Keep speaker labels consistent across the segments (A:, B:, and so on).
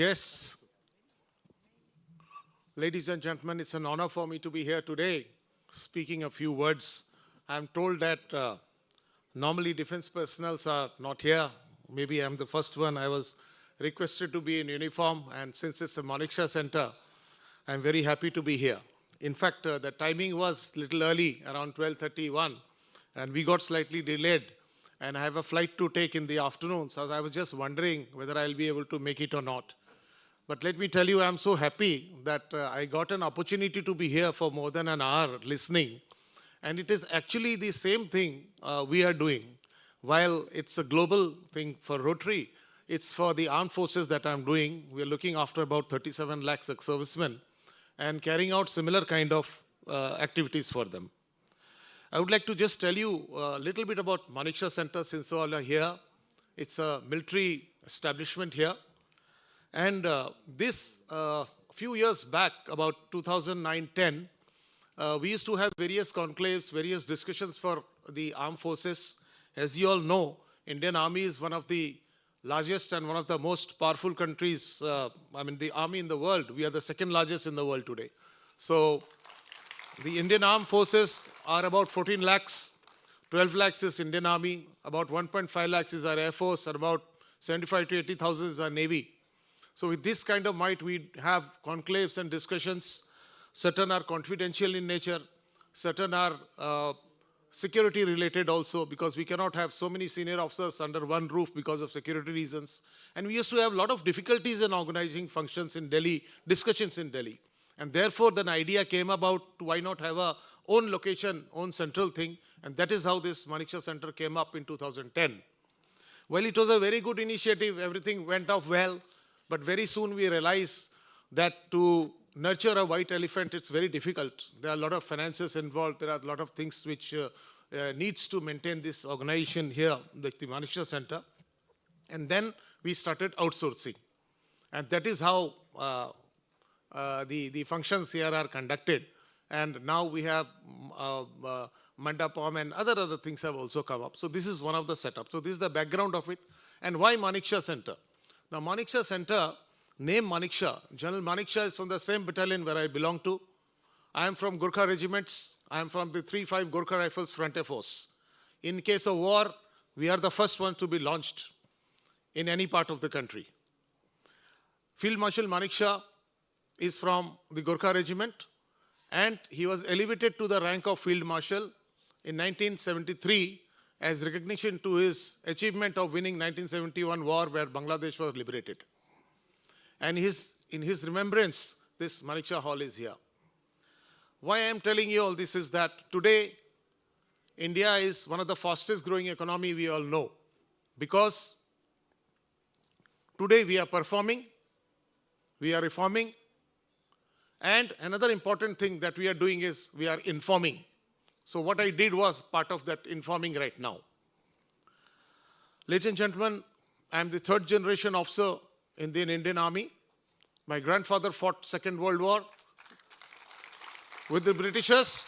A: Yes, ladies and gentlemen, it's an honor for me to be here today speaking a few words. I'm told that normally defense personnel are not here. Maybe I'm the first one. I was requested to be in uniform, and since it's a Manekshaw Center, I'm very happy to be here. In fact, the timing was little early, around 12:31, and we got slightly delayed. And I have a flight to take in the afternoon, so I was just wondering whether I'll be able to make it or not. But let me tell you, I'm so happy that I got an opportunity to be here for more than an hour listening. And it is actually the same thing we are doing. While it's a global thing for Rotary, it's for the armed forces that I'm doing. We're looking after about 37 lakhs ex-servicemen and carrying out similar kind of activities for them. I would like to just tell you a little bit about Manekshaw Center since you all are here. It's a military establishment here. And this, few years back, about 2009-10, we used to have various conclaves, various discussions for the armed forces. As you all know, Indian Army is one of the largest and one of the most powerful countries, the army in the world. We are the second largest in the world today. So the Indian Armed Forces are about 14 lakhs. 12 lakhs is Indian Army. About 1.5 lakhs is our Air Force. And about 75 to 80,000 is our Navy. So with this kind of might, we have conclaves and discussions. Certain are confidential in nature. Certain are security related also, because we cannot have so many senior officers under one roof because of security reasons. And we used to have a lot of difficulties in organizing functions in Delhi, discussions in Delhi. And therefore, the idea came about, why not have a own location, own central thing. And that is how this Manekshaw Center came up in 2010. Well, it was a very good initiative. Everything went off well. But very soon we realized that to nurture a white elephant, it's very difficult. There are a lot of finances involved. There are a lot of things which needs to maintain this organization here, like the Manekshaw Center. And then we started outsourcing. And that is how the functions here are conducted. And now we have Mandapam and other things have also come up. So this is one of the setups. So this is the background of it. And why Manekshaw Center? Now, Manekshaw Center, name Manekshaw. General Manekshaw is from the same battalion where I belong to. I am from Gurkha regiments. I am from the 3-5 Gurkha Rifles Frontier Force. In case of war, we are the first one to be launched in any part of the country. Field Marshal Manekshaw is from the Gurkha regiment, and he was elevated to the rank of Field Marshal in 1973 as recognition to his achievement of winning 1971 war where Bangladesh was liberated. And in his remembrance, this Manekshaw Hall is here. Why I am telling you all this is that today, India is one of the fastest growing economy we all know. Because today we are performing, we are reforming, and another important thing that we are doing is we are informing. So what I did was part of that informing right now. Ladies and gentlemen, I am the third generation officer in the Indian Army. My grandfather fought Second World War with the Britishers.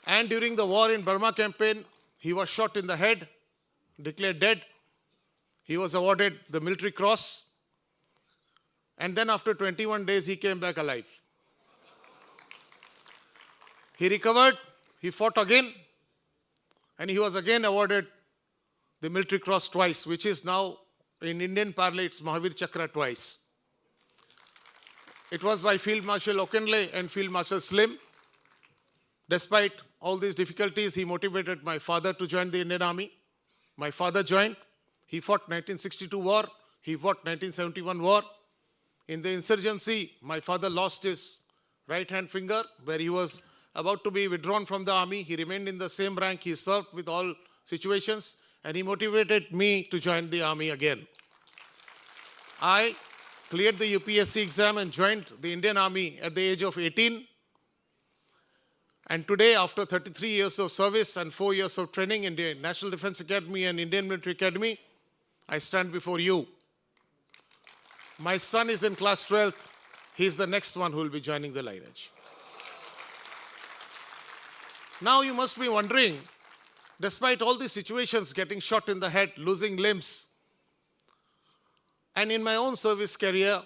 A: And during the war in Burma campaign, he was shot in the head, declared dead. He was awarded the Military Cross. And then after 21 days, he came back alive. He recovered, he fought again, and he was again awarded the Military Cross twice, which is now, in Indian parlance, it's Mahavir Chakra twice. It was by Field Marshal Okenle and Field Marshal Slim. Despite all these difficulties, he motivated my father to join the Indian Army. My father joined. He fought 1962 war. He fought 1971 war. In the insurgency, my father lost his right-hand finger, where he was about to be withdrawn from the army. He remained in the same rank. He served with all situations, and he motivated me to join the army again. I cleared the UPSC exam and joined the Indian Army at the age of 18. And today, after 33 years of service and 4 years of training in the National Defense Academy and Indian Military Academy, I stand before you. My son is in class 12th. He's the next one who will be joining the lineage. Now you must be wondering, despite all these situations, getting shot in the head, losing limbs, And in my own service career,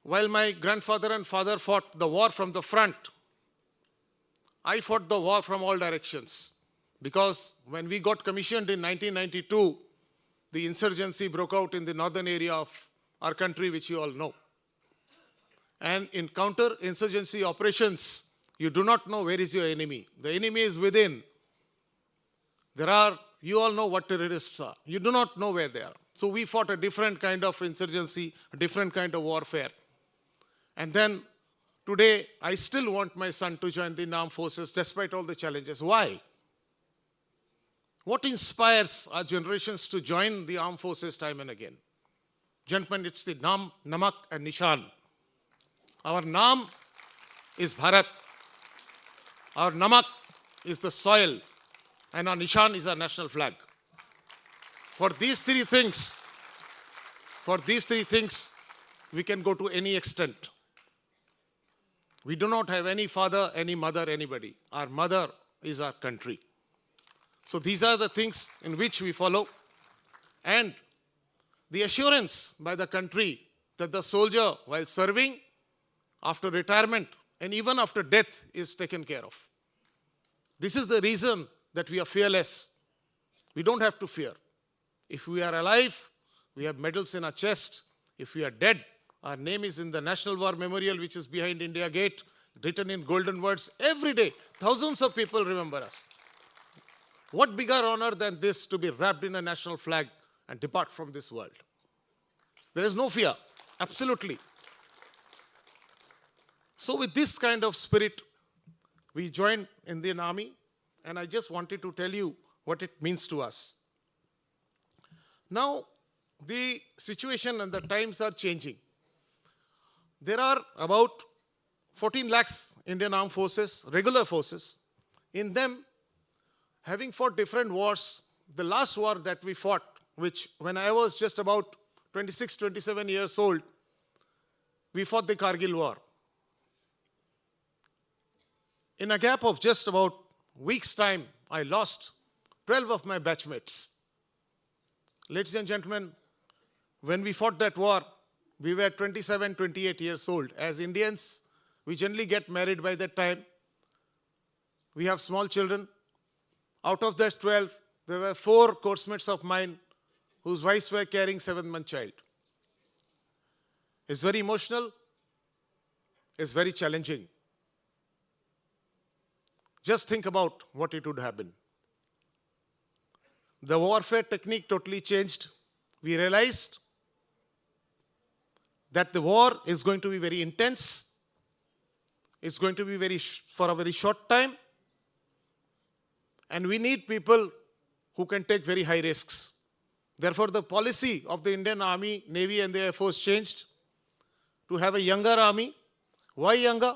A: while my grandfather and father fought the war from the front, I fought the war from all directions. Because when we got commissioned in 1992, the insurgency broke out in the northern area of our country, which you all know. And in counter-insurgency operations, you do not know where is your enemy. The enemy is within. You all know what terrorists are. You do not know where they are. So we fought a different kind of insurgency, a different kind of warfare. And then today, I still want my son to join the armed forces despite all the challenges. Why? What inspires our generations to join the armed forces time and again? Gentlemen, it's the Naam, Namak and Nishan. Our Naam is Bharat. Our Namak is the soil. And our Nishan is our national flag. For these three things, we can go to any extent. We do not have any father, any mother, anybody. Our mother is our country. So these are the things in which we follow. And the assurance by the country that the soldier, while serving, after retirement, and even after death, is taken care of. This is the reason that we are fearless. We don't have to fear. If we are alive, we have medals in our chest. If we are dead, our name is in the National War Memorial, which is behind India Gate, written in golden words. Every day, thousands of people remember us. What bigger honor than this, to be wrapped in a national flag and depart from this world? There is no fear, absolutely. So with this kind of spirit, we joined Indian Army, and I just wanted to tell you what it means to us. Now, the situation and the times are changing. There are about 14 lakhs Indian Armed Forces, regular forces. In them, having fought different wars, the last war that we fought, which when I was just about 26, 27 years old, we fought the Kargil War. In a gap of just about a week's time, I lost 12 of my batchmates. Ladies and gentlemen, when we fought that war, we were 27, 28 years old. As Indians, we generally get married by that time. We have small children. Out of that 12, there were 4 coursemates of mine whose wives were carrying a 7-month child. It's very emotional. It's very challenging. Just think about what it would happen. The warfare technique totally changed. We realized that the war is going to be very intense. It's going to be for a very short time. And we need people who can take very high risks. Therefore, the policy of the Indian Army, Navy and the Air Force changed to have a younger army. Why younger?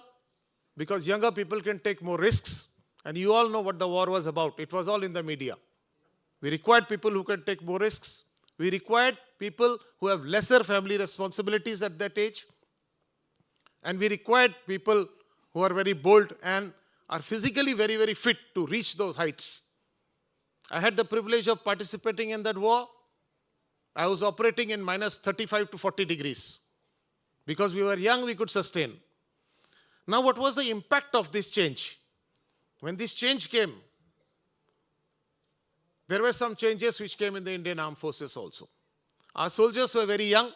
A: Because younger people can take more risks. And you all know what the war was about. It was all in the media. We required people who can take more risks. We required people who have lesser family responsibilities at that age. And we required people who are very bold and are physically very, very fit to reach those heights. I had the privilege of participating in that war. I was operating in minus 35 to 40 degrees. Because we were young, we could sustain. Now, what was the impact of this change? When this change came, there were some changes which came in the Indian Armed Forces also. Our soldiers were very young.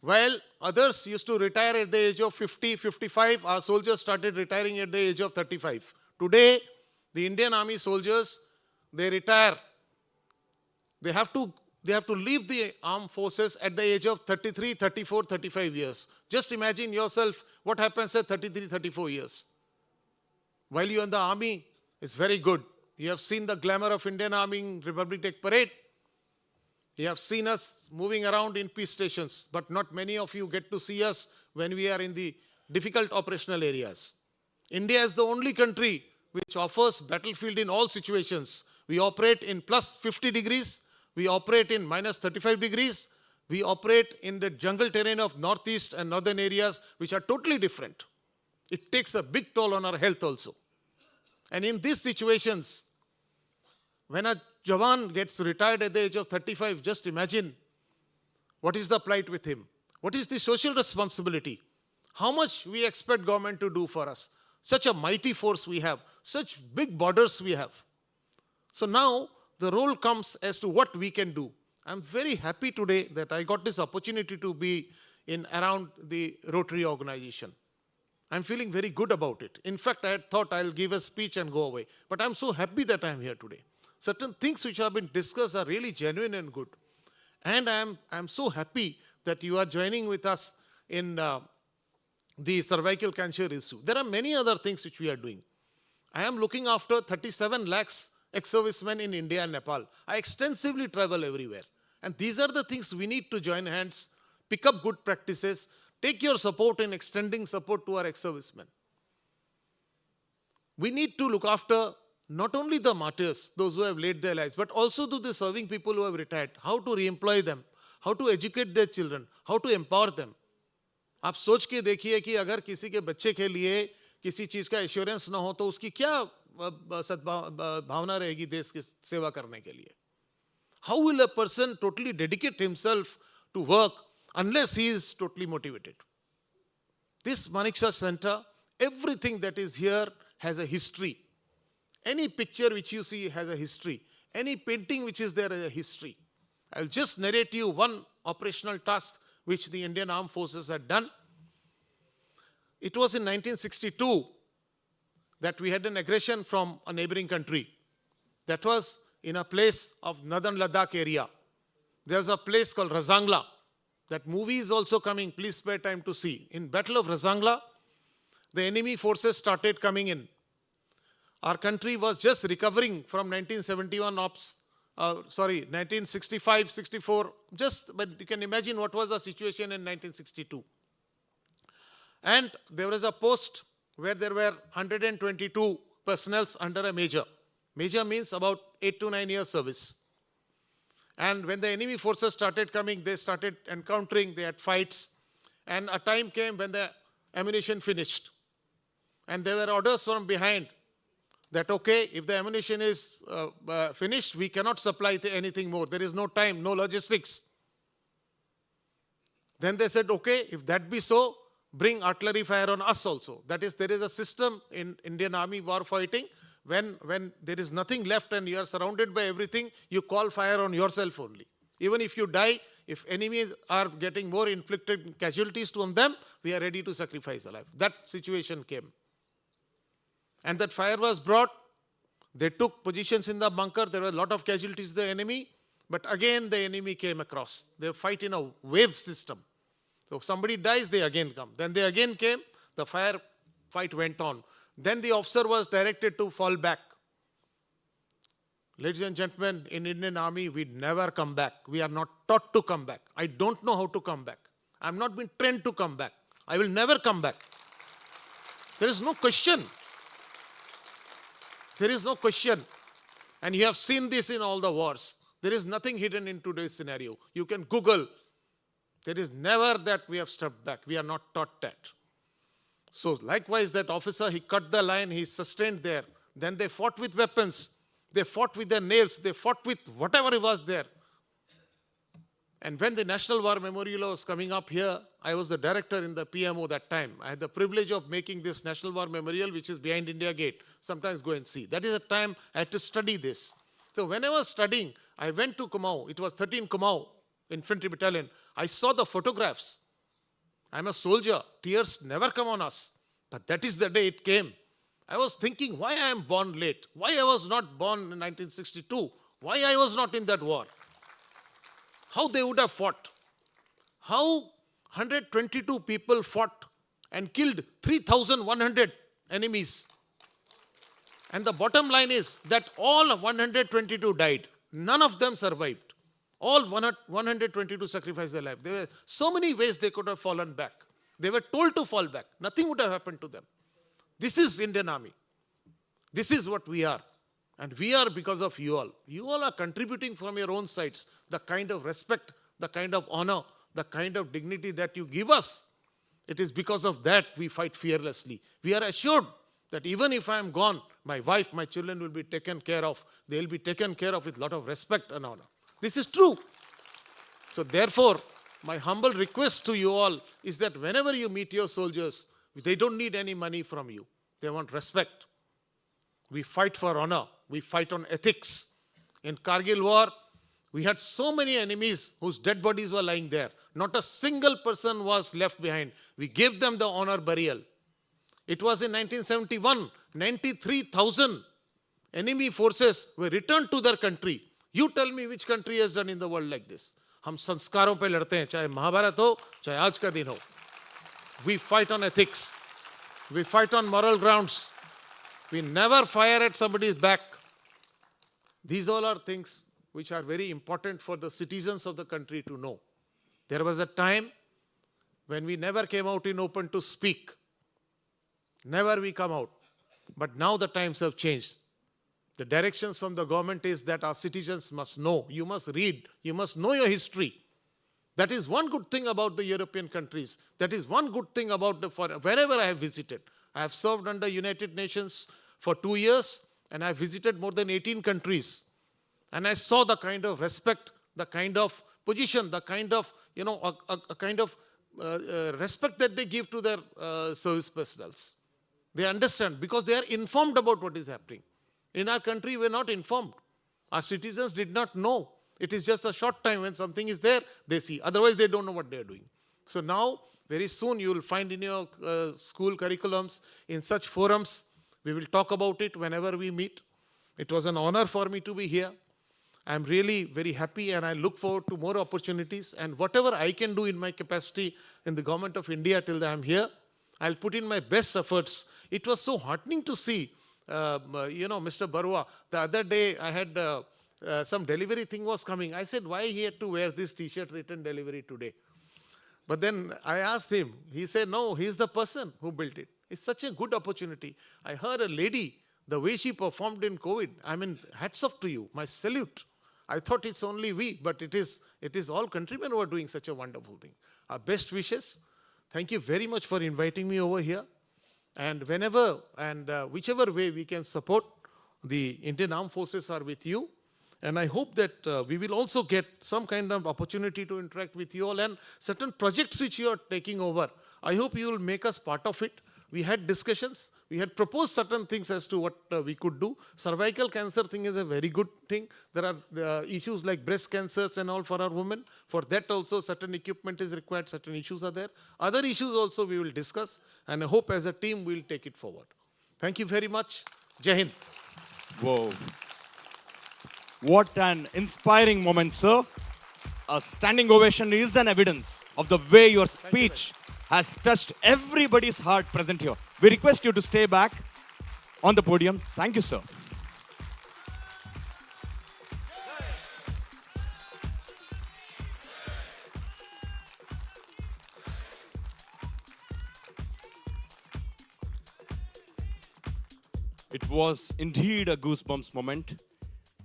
A: While others used to retire at the age of 50, 55, our soldiers started retiring at the age of 35. Today, the Indian Army soldiers, they retire. They have to leave the armed forces at the age of 33, 34, 35 years. Just imagine yourself what happens at 33, 34 years. While you're in the army, it's very good. You have seen the glamour of Indian Army in Republic Day Parade. You have seen us moving around in peace stations, but not many of you get to see us when we are in the difficult operational areas. India is the only country which offers battlefield in all situations. We operate in plus 50 degrees. We operate in minus 35 degrees. We operate in the jungle terrain of northeast and northern areas, which are totally different. It takes a big toll on our health also. And in these situations, when a Jawan gets retired at the age of 35, just imagine What is the plight with him? What is the social responsibility? How much we expect government to do for us? Such a mighty force we have, such big borders we have. So now the role comes as to what we can do. I'm very happy today that I got this opportunity to be in around the Rotary organization. I'm feeling very good about it. In fact, I had thought I'll give a speech and go away. But I'm so happy that I'm here today. Certain things which have been discussed are really genuine and good. And I'm so happy that you are joining with us in the cervical cancer issue. There are many other things which we are doing. I am looking after 37 lakhs ex-servicemen in India and Nepal. I extensively travel everywhere. And these are the things we need to join hands, pick up good practices, take your support in extending support to our ex-servicemen. We need to look after not only the martyrs, those who have laid their lives, but also to the serving people who have retired, how to re-employ them, how to educate their children, how to empower them. आप सोच के देखिए कि अगर किसी के बच्चे के लिए किसी चीज़ का एश्योरेंस ना हो तो उसकी क्या भावना रहेगी देश की सेवा करने के लिए. How will a person totally dedicate himself to work unless he is totally motivated? This Manekshaw Center, everything that is here has a history. Any picture which you see has a history. Any painting which is there has a history. I'll just narrate you one operational task which the Indian Armed Forces had done. It was in 1962 that we had an aggression from a neighboring country. That was in a place of northern Ladakh area. There's a place called Razangla. That movie is also coming, please spare time to see. In Battle of Razangla, the enemy forces started coming in. Our country was just recovering from 1971 ops, 1965, 64, but you can imagine what was the situation in 1962. And there was a post where there were 122 personnels under a major. Major means about 8 to 9 years service. And when the enemy forces started coming, they started encountering, they had fights. And a time came when the ammunition finished. And there were orders from behind that, okay, if the ammunition is finished, we cannot supply anything more. There is no time, no logistics. Then they said, okay, if that be so, bring artillery fire on us also. That is, there is a system in Indian Army war fighting. When there is nothing left and you are surrounded by everything, you call fire on yourself only. Even if you die, if enemies are getting more inflicted casualties on them, we are ready to sacrifice a life. That situation came. And that fire was brought. They took positions in the bunker. There were a lot of casualties to the enemy. But again, the enemy came across. They fight in a wave system. So if somebody dies, they again come. Then they again came. The fight went on. Then the officer was directed to fall back. Ladies and gentlemen, in Indian Army, we never come back. We are not taught to come back. I don't know how to come back. I'm not been trained to come back. I will never come back. There is no question. There is no question. And you have seen this in all the wars. There is nothing hidden in today's scenario. You can Google. There is never that we have stepped back. We are not taught that. So likewise, that officer, he cut the line, he sustained there. Then they fought with weapons. They fought with their nails. They fought with whatever was there. And when the National War Memorial was coming up here, I was the director in the PMO that time. I had the privilege of making this National War Memorial, which is behind India Gate. Sometimes go and see. That is the time I had to study this. So when I was studying, I went to Kumaon. It was 13 Kumaon Infantry Battalion. I saw the photographs. I'm a soldier. Tears never come on us. But that is the day it came. I was thinking why I am born late. Why I was not born in 1962. Why I was not in that war. How they would have fought. How 122 people fought and killed 3,100 enemies. And the bottom line is that all 122 died. None of them survived. All 122 sacrificed their life. There were so many ways they could have fallen back. They were told to fall back. Nothing would have happened to them. This is Indian Army. This is what we are. And we are because of you all. You all are contributing from your own sides. The kind of respect, the kind of honor, the kind of dignity that you give us. It is because of that we fight fearlessly. We are assured that even if I am gone, my wife, my children will be taken care of. They will be taken care of with a lot of respect and honor. This is true. So therefore, my humble request to you all is that whenever you meet your soldiers, they don't need any money from you. They want respect. We fight for honor. We fight on ethics. In Kargil war, we had so many enemies whose dead bodies were lying there. Not a single person was left behind. We gave them the honor burial. It was in 1971, 93,000 enemy forces were returned to their country. You tell me which country has done in the world like this. हम संस्कारों पे लड़ते हैं, चाहे महाभारत हो, चाहे आज का दिन हो. We fight on ethics. We fight on moral grounds. We never fire at somebody's back. These all are things which are very important for the citizens of the country to know. There was a time when we never came out in open to speak. Never we come out. But now the times have changed. The directions from the government is that our citizens must know. You must read. You must know your history. That is one good thing about the European countries. That is one good thing about wherever I have visited. I have served under United Nations for 2 years, and I have visited more than 18 countries. And I saw the kind of respect, the kind of position, the kind of, a kind of respect that they give to their service personals. They understand because they are informed about what is happening. In our country, we're not informed. Our citizens did not know. It is just a short time when something is there, they see. Otherwise, they don't know what they're doing. So now, very soon, you will find in your school curriculums, in such forums, we will talk about it whenever we meet. It was an honor for me to be here. I'm really very happy and I look forward to more opportunities. And whatever I can do in my capacity in the government of India till I'm here, I'll put in my best efforts. It was so heartening to see Mr. Barua. The other day, I had some delivery thing was coming. I said, why he had to wear this T-shirt written delivery today? But then I asked him. He said, no, he's the person who built it. It's such a good opportunity. I heard a lady, the way she performed in COVID. I mean, hats off to you. My salute. I thought it's only we, but it is all countrymen who are doing such a wonderful thing. Our best wishes. Thank you very much for inviting me over here. And whenever and whichever way we can support, the Indian Armed Forces are with you. And I hope that we will also get some kind of opportunity to interact with you all and certain projects which you are taking over. I hope you will make us part of it. We had discussions. We had proposed certain things as to what we could do. Cervical cancer thing is a very good thing. There are issues like breast cancers and all for our women. For that also certain equipment is required, certain issues are there. Other issues also we will discuss. And I hope as a team we will take it forward. Thank you very much. Jai Hind.
B: Whoa. What an inspiring moment, sir. A standing ovation is an evidence of the way your speech has touched everybody's heart present here. We request you to stay back on the podium. Thank you, sir. It was indeed a goosebumps moment.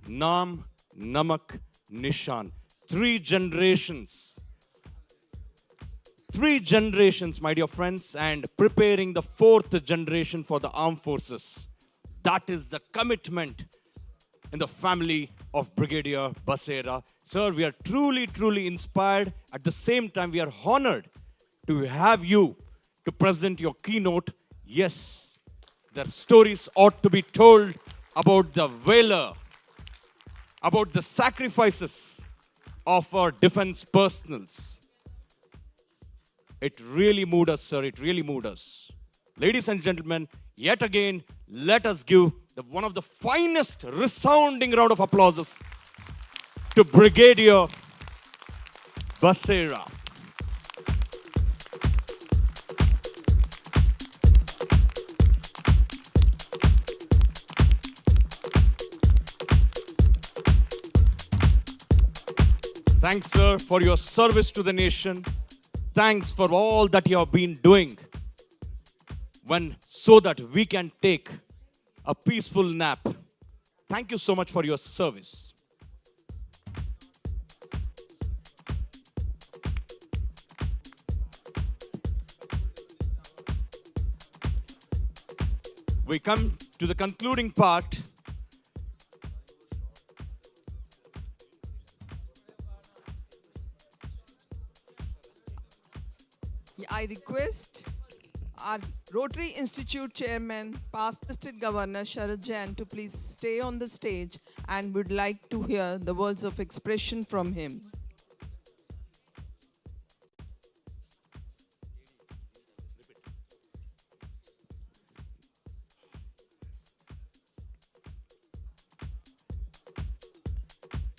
B: Naam, Namak, Nishan. 3 generations. 3 generations, my dear friends, and preparing the 4th generation for the armed forces. That is the commitment in the family of Brigadier Basera. Sir, we are truly, truly inspired. At the same time, we are honored to have you to present your keynote. Yes, the stories ought to be told about the valor, about the sacrifices of our defense personals. It really moved us, sir. It really moved us. Ladies and gentlemen, yet again, let us give one of the finest resounding round of applauses to Brigadier Basera. Thanks, sir, for your service to the nation. Thanks for all that you have been doing so that we can take a peaceful nap. Thank you so much for your service. We come to the concluding part.
C: I request our Rotary Institute Chairman, past District Governor Sharad Jain, to please stay on the stage and would like to hear the words of expression from him.